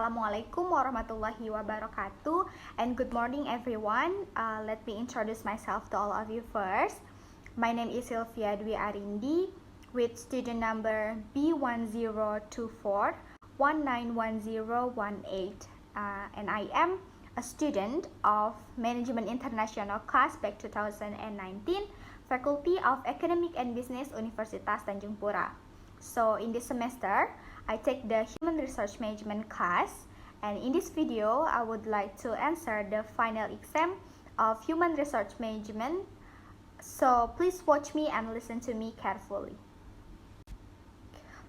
Assalamualaikum warahmatullahi wabarakatuh, and good morning everyone. Let me introduce myself to all of you first. My name is Silvia Arindi with student number B1024191018, and I am a student of Management International class back 2019, Faculty of Economic and Business, Universitas Tanjung Pura. So in this semester, I take the Human Resource Management class, and in this video, I would like to answer the final exam of Human Resource Management. So please watch me and listen to me carefully.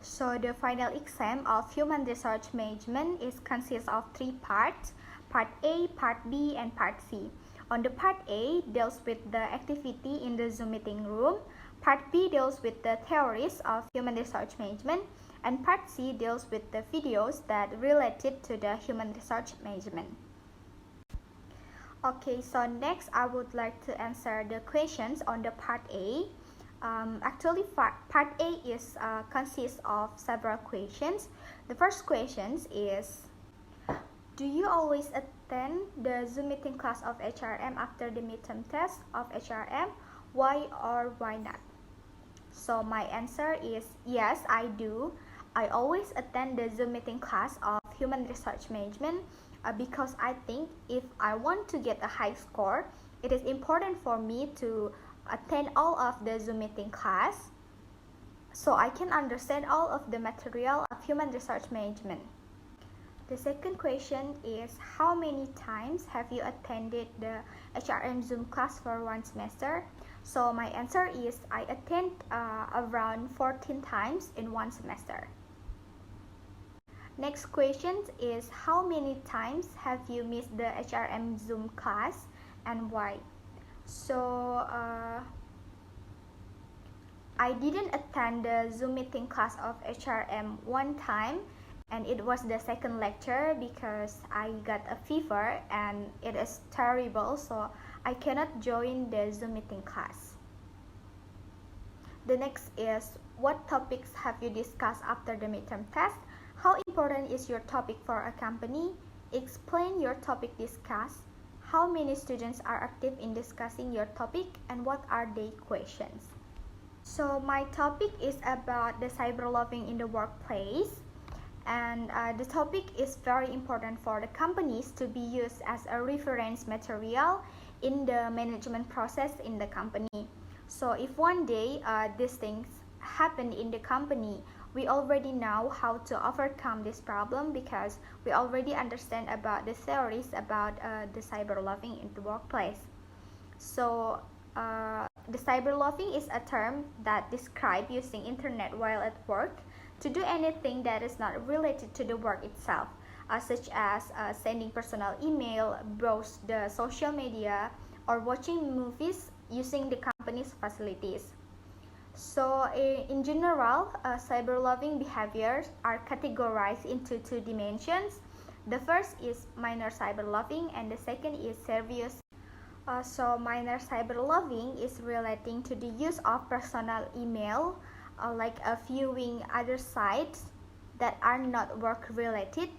So the final exam of Human Resource Management consists of three parts: Part A, Part B, and Part C. On the Part A deals with the activity in the Zoom meeting room. Part B deals with the theories of Human Resource Management, and Part C deals with the videos that related to the Human Resource Management. Okay, so next I would like to answer the questions on the Part A. Actually, Part A consists of several questions. The first question is, do you always attend the Zoom meeting class of HRM after the midterm test of HRM? Why or why not? So my answer is yes, I do. I always attend the Zoom meeting class of Human Resource Management because I think if I want to get a high score, it is important for me to attend all of the Zoom meeting class so I can understand all of the material of Human Resource Management. The second question is, how many times have you attended the HRM Zoom class for one semester? So my answer is I attend around 14 times in one semester. Next question is, how many times have you missed the HRM Zoom class and why? So I didn't attend the Zoom meeting class of HRM one time, and it was the second lecture because I got a fever and it is terrible, so I cannot join the Zoom meeting class. The next is, what topics have you discussed after the midterm test? How important is your topic for a company? Explain your topic discussed. How many students are active in discussing your topic, and what are the questions? So my topic is about the cyberloving in the workplace, and the topic is very important for the companies to be used as a reference material in the management process in the company. So if one day these things happen in the company, we already know how to overcome this problem because we already understand about the theories about the cyberloving in the workplace. So the cyberloving is a term that describes using internet while at work to do anything that is not related to the work itself, such as sending personal email, browse the social media, or watching movies using the company's facilities. So in general, cyberloving behaviors are categorized into two dimensions. The first is minor cyberloving, and the second is serious. So minor cyberloving is relating to the use of personal email, like viewing other sites that are not work related.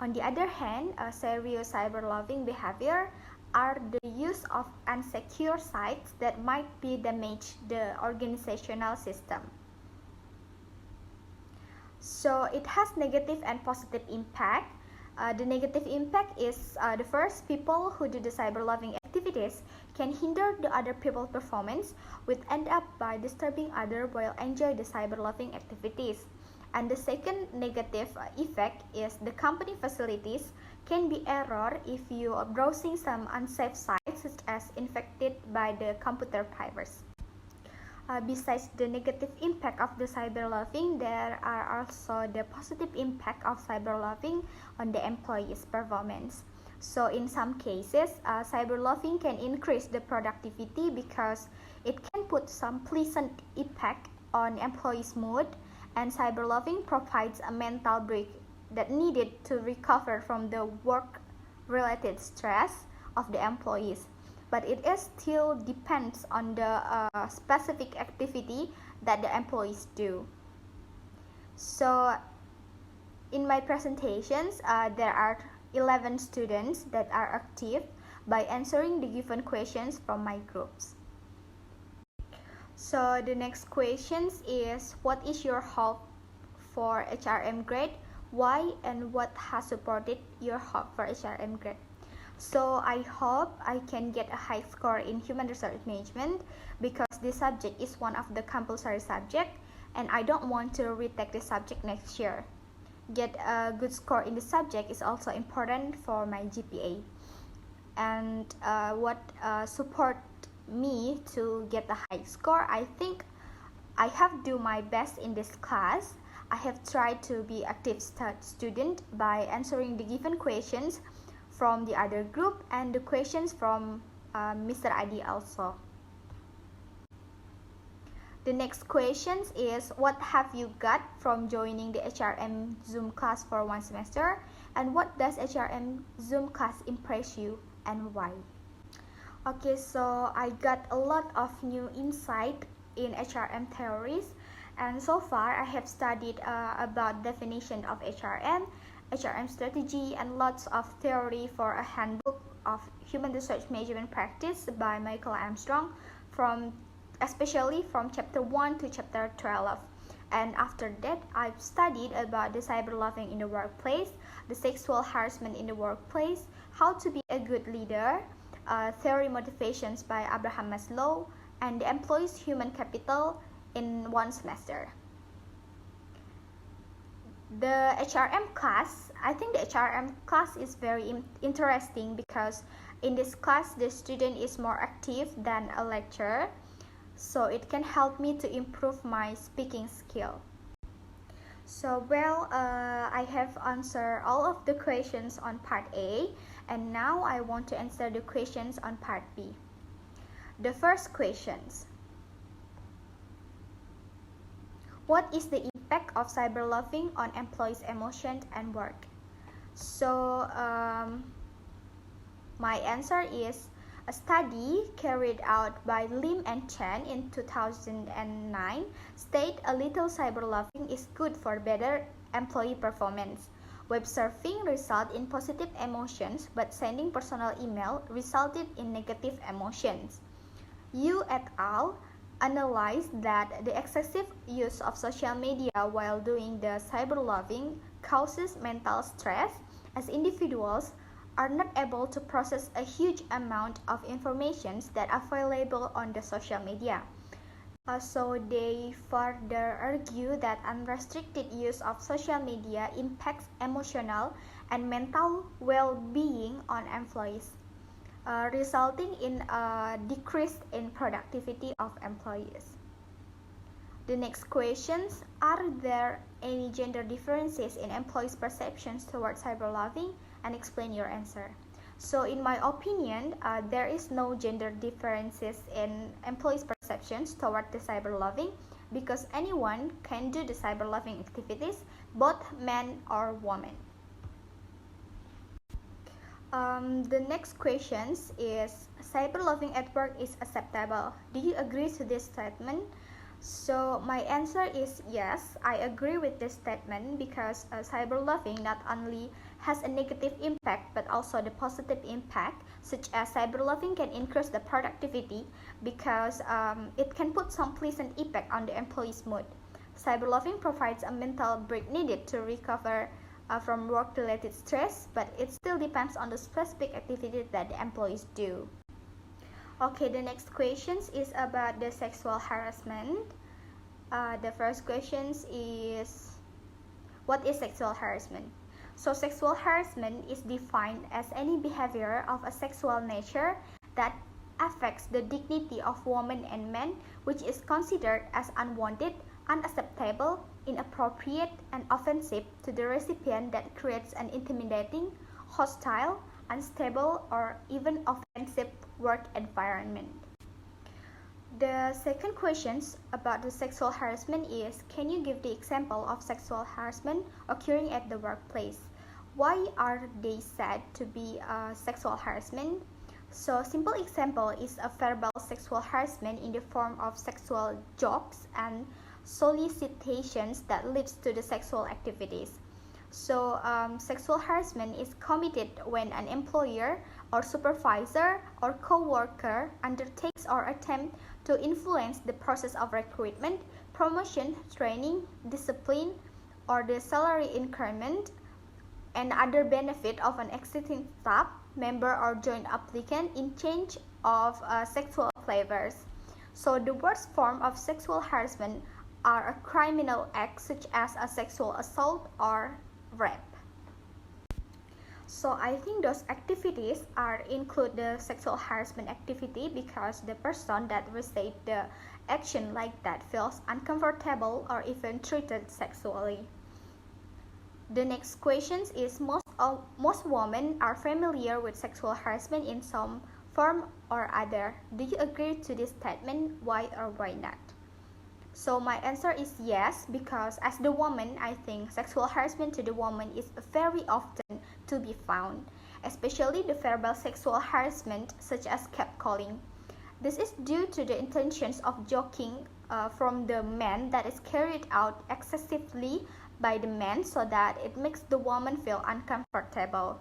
On the other hand, serious cyberloving behavior are the use of unsecure sites that might be damage the organizational system. So it has negative and positive impact. The negative impact is the first, people who do the cyberloving activities can hinder the other people's performance, which end up by disturbing others while enjoy the cyberloving activities. And the second negative effect is the company facilities can be error if you are browsing some unsafe sites such as infected by the computer virus. Besides the negative impact of the cyberloving, there are also the positive impact of cyberloving on the employee's performance. So in some cases, cyberloving can increase the productivity because it can put some pleasant impact on employees' mood, and cyberloving provides a mental break that needed to recover from the work-related stress of the employees. But it is still depends on the specific activity that the employees do. So In my presentations, there are 11 students that are active by answering the given questions from my groups. So the next question is, what is your hope for HRM grade? Why and what has supported your hope for HRM grade? So I hope I can get a high score in human resource management because this subject is one of the compulsory subject and I don't want to retake the subject next year. Get a good score in the subject is also important for my GPA. And what support me to get a high score, I think I have do my best in this class. I have tried to be active student by answering the given questions from the other group and the questions from Mr. Adi also. The next question is, what have you got from joining the HRM Zoom class for one semester? And what does HRM Zoom class impress you and why? Okay, so I got a lot of new insight in HRM theories, and so far I have studied about definition of HRM strategy, and lots of theory for a handbook of human resource management practice by Michael Armstrong, especially from chapter 1 to chapter 12. And after that, I've studied about the cyberbullying in the workplace, the sexual harassment in the workplace, how to be a good leader, theory motivations by Abraham Maslow, and the employee's human capital in one semester. The HRM class, I think the HRM class is very interesting because in this class the student is more active than a lecturer, so it can help me to improve my speaking skill. So I have answered all of the questions on part A, and now I want to answer the questions on part B. The first questions. What is the impact of cyberbullying on employees' emotions and work? So my answer is, a study carried out by Lim and Chen in 2009 state a little cyberbullying is good for better employee performance. Web surfing resulted in positive emotions, but sending personal email resulted in negative emotions. Yu et al. Analyzed that the excessive use of social media while doing the cyberbullying causes mental stress, as individuals are not able to process a huge amount of information that are available on the social media. So they further argue that unrestricted use of social media impacts emotional and mental well-being on employees, resulting in a decrease in productivity of employees. The next questions, are there any gender differences in employees' perceptions towards cyberbullying? And explain your answer. So in my opinion, there is no gender differences in employees' perceptions toward the cyberbullying because anyone can do the cyberbullying activities, both men or women. The next question is, cyberbullying at work is acceptable. Do you agree to this statement? So my answer is yes, I agree with this statement because cyberbullying not only has a negative impact but also the positive impact, such as cyberbullying can increase the productivity because it can put some pleasant impact on the employee's mood. Cyberbullying provides a mental break needed to recover from work-related stress, but it still depends on the specific activities that the employees do. Okay, the next question is about the sexual harassment. The first question is, what is sexual harassment? So sexual harassment is defined as any behavior of a sexual nature that affects the dignity of women and men, which is considered as unwanted, unacceptable, inappropriate, and offensive to the recipient, that creates an intimidating, hostile, unstable, or even offensive work environment. The second question about the sexual harassment is, can you give the example of sexual harassment occurring at the workplace? Why are they said to be sexual harassment? So simple example is a verbal sexual harassment in the form of sexual jokes and solicitations that leads to the sexual activities. So sexual harassment is committed when an employer or supervisor or co-worker undertakes or attempts to influence the process of recruitment, promotion, training, discipline, or the salary increment and other benefit of an existing staff member or joint applicant in change of sexual flavors. So the worst form of sexual harassment are a criminal act such as a sexual assault or rape. So I think those activities are include the sexual harassment activity because the person that receives the action like that feels uncomfortable or even treated sexually. The next question is most women are familiar with sexual harassment in some form or other. Do you agree to this statement? Why or why not? So my answer is yes, because as the woman, I think sexual harassment to the woman is very often to be found, especially the verbal sexual harassment such as catcalling. This is due to the intentions of joking from the man that is carried out excessively by the man so that it makes the woman feel uncomfortable.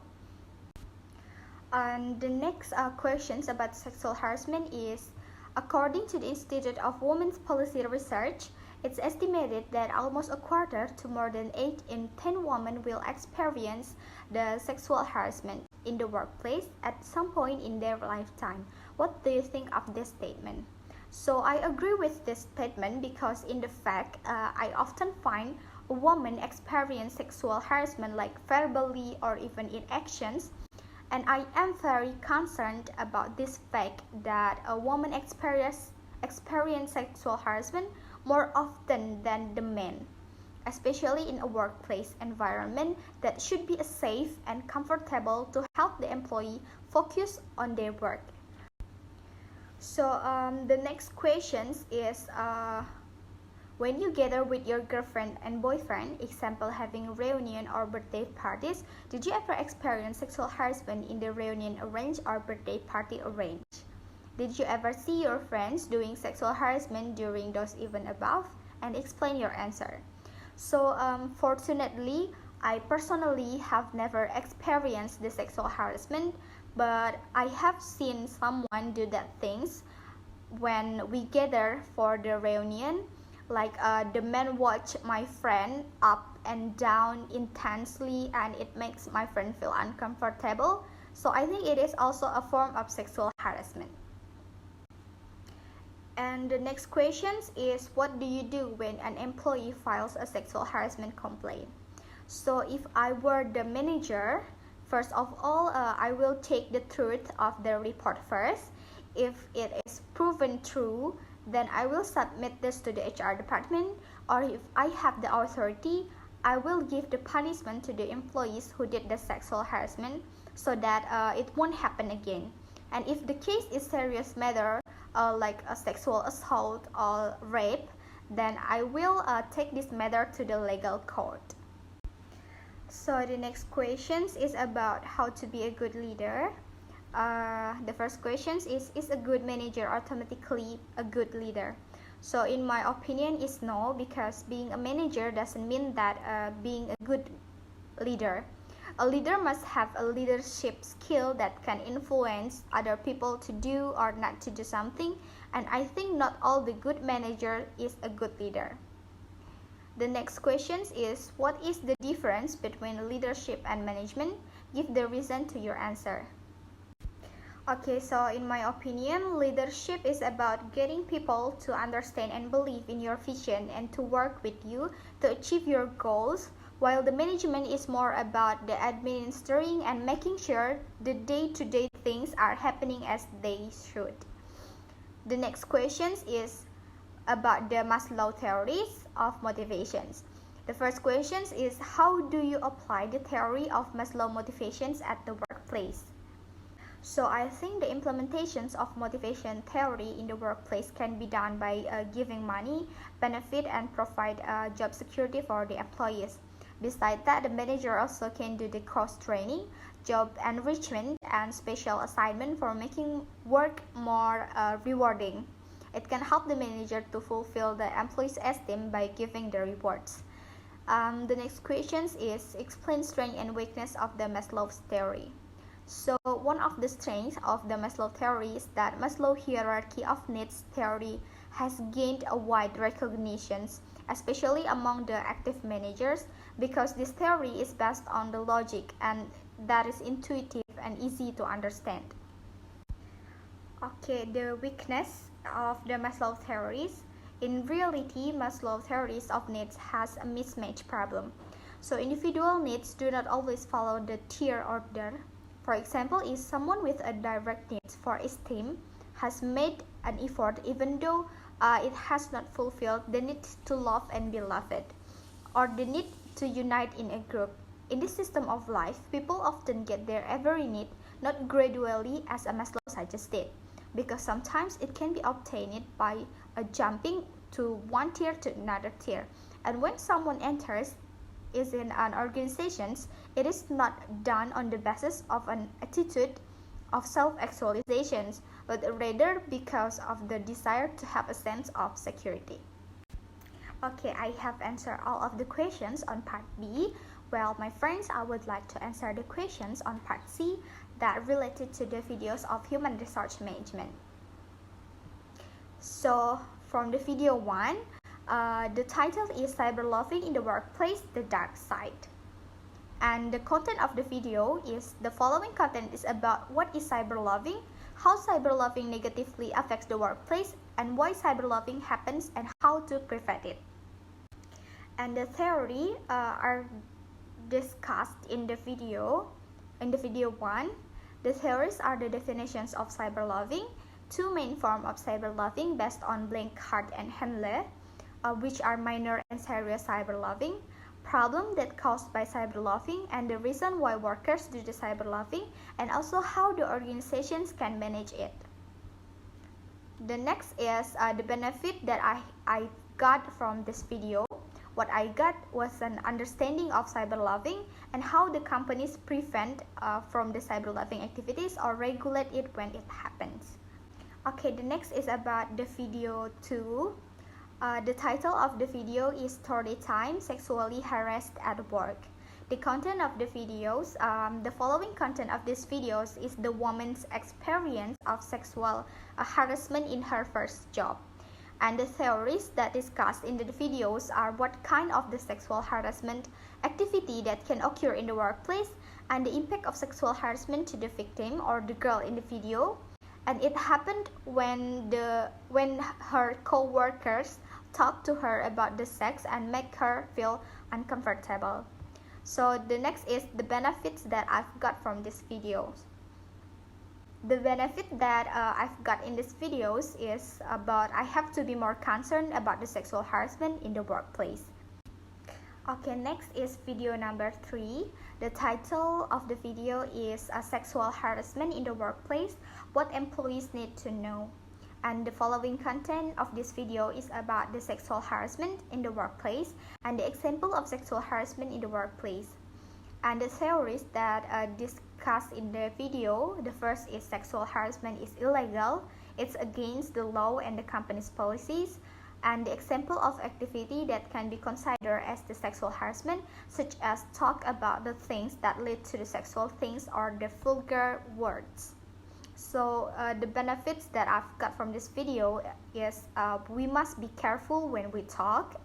And the next questions about sexual harassment is, according to the Institute of Women's Policy Research, it's estimated that almost a quarter to more than 8 in 10 women will experience the sexual harassment in the workplace at some point in their lifetime. What do you think of this statement? So I agree with this statement because in the fact, I often find a woman experience sexual harassment like verbally or even in actions. And I am very concerned about this fact that a woman experience sexual harassment more often than the men, especially in a workplace environment that should be safe and comfortable to help the employee focus on their work. So the next question is, when you gather with your girlfriend and boyfriend, example having a reunion or birthday parties, did you ever experience sexual harassment in the reunion arranged or birthday party arranged? Did you ever see your friends doing sexual harassment during those events above? And explain your answer. So fortunately, I personally have never experienced the sexual harassment, but I have seen someone do that things when we gather for the reunion. Like the man watch my friend up and down intensely and it makes my friend feel uncomfortable. So I think it is also a form of sexual harassment. And the next question is, what do you do when an employee files a sexual harassment complaint? So if I were the manager, first of all, I will take the truth of the report first. If it is proven true, then I will submit this to the HR department, or if I have the authority, I will give the punishment to the employees who did the sexual harassment so that it won't happen again. And if the case is serious matter like a sexual assault or rape, then I will take this matter to the legal court. So the next question is about how to be a good leader. The first question is a good manager automatically a good leader? So in my opinion is no, because being a manager doesn't mean that being a good leader. A leader must have a leadership skill that can influence other people to do or not to do something, and I think not all the good manager is a good leader. The next question is, what is the difference between leadership and management? Give the reason to your answer. Okay, so in my opinion, leadership is about getting people to understand and believe in your vision and to work with you to achieve your goals, while the management is more about the administering and making sure the day-to-day things are happening as they should. The next question is about the Maslow theories of motivations. The first question is, how do you apply the theory of Maslow motivations at the workplace? So I think the implementations of motivation theory in the workplace can be done by giving money, benefit, and provide job security for the employees. Besides that, the manager also can do the cross-training, job enrichment, and special assignment for making work more rewarding. It can help the manager to fulfill the employee's esteem by giving the rewards. The next question is explain strength and weakness of the Maslow's theory. So one of the strengths of the Maslow theory is that Maslow hierarchy of needs theory has gained a wide recognition, especially among the active managers, because this theory is based on the logic and that is intuitive and easy to understand. Okay, the weakness of the Maslow theories. In reality, Maslow theories of needs has a mismatch problem. So individual needs do not always follow the tier order. For example, if someone with a direct need for esteem has made an effort even though it has not fulfilled the need to love and be loved, or the need to unite in a group. In this system of life, people often get their every need not gradually as Maslow suggested, because sometimes it can be obtained by jumping to one tier to another tier. And when someone enters is in an organization, it is not done on the basis of an attitude of self-actualization, but rather because of the desire to have a sense of security. Okay, I have answered all of the questions on part B. Well, my friends, I would like to answer the questions on part C that related to the videos of human resource management. So, from the video 1, the title is Cyberloving in the Workplace, the Dark Side. And the content of the video is the following content is about what is cyberloving, how cyberloving negatively affects the workplace, and why cyberloving happens and how to prevent it. And the theory are discussed in the video. In the video 1, the theories are the definitions of cyberloving, two main forms of cyberloving based on Blanchard and Henle, which are minor and serious cyberloving, problem that caused by cyberloving, and the reason why workers do the cyberloving, and also how the organizations can manage it. The next is the benefit that I got from this video. What I got was an understanding of cyberloving and how the companies prevent from the cyberloving activities or regulate it when it happens. Okay, the next is about the video 2. The title of the video is Story Time, Sexually Harassed at Work. The content of the videos, the following content of these videos is the woman's experience of sexual harassment in her first job. And the theories that discussed in the videos are what kind of the sexual harassment activity that can occur in the workplace, and the impact of sexual harassment to the victim or the girl in the video. And it happened when her co-workers talk to her about the sex and make her feel uncomfortable. So the next is the benefits that I've got from this videos. The benefit that I've got in these videos is about I have to be more concerned about the sexual harassment in the workplace. Okay, next is video number 3. The title of the video is Sexual Harassment in the Workplace, What Employees Need to Know. And the following content of this video is about the sexual harassment in the workplace and the example of sexual harassment in the workplace. And the theories that discussed in the video, the first is sexual harassment is illegal, it's against the law and the company's policies. And the example of activity that can be considered as the sexual harassment, such as talk about the things that lead to the sexual things or the vulgar words. So the benefits that I've got from this video is we must be careful when we talk,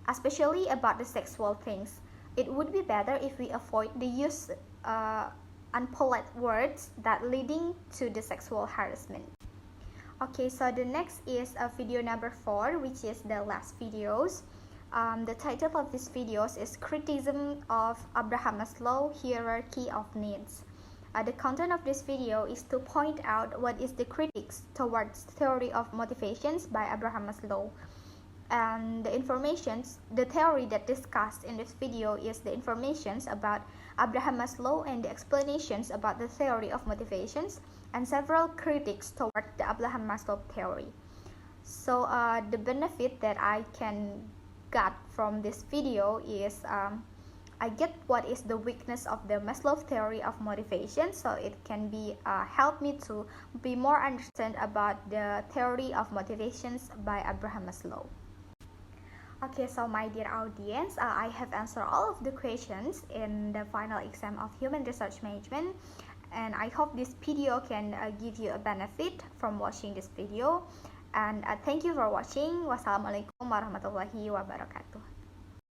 especially about the sexual things. It would be better if we avoid the use unpolite words that leading to the sexual harassment. Okay, so the next is video number 4, which is the last videos. The title of this videos is Criticism of Abraham Maslow Hierarchy of Needs. The content of this video is to point out what is the critiques towards theory of motivations by Abraham Maslow. And the theory that discussed in this video is the informations about Abraham Maslow and the explanations about the theory of motivations and several critiques toward the Abraham Maslow theory. So the benefit that I can get from this video is I get what is the weakness of the Maslow theory of motivation, so it can be help me to be more understand about the theory of motivations by Abraham Maslow. Okay, so my dear audience, I have answered all of the questions in the final exam of Human Resource Management, and I hope this video can give you a benefit from watching this video. And thank you for watching. Wassalamualaikum warahmatullahi wabarakatuh.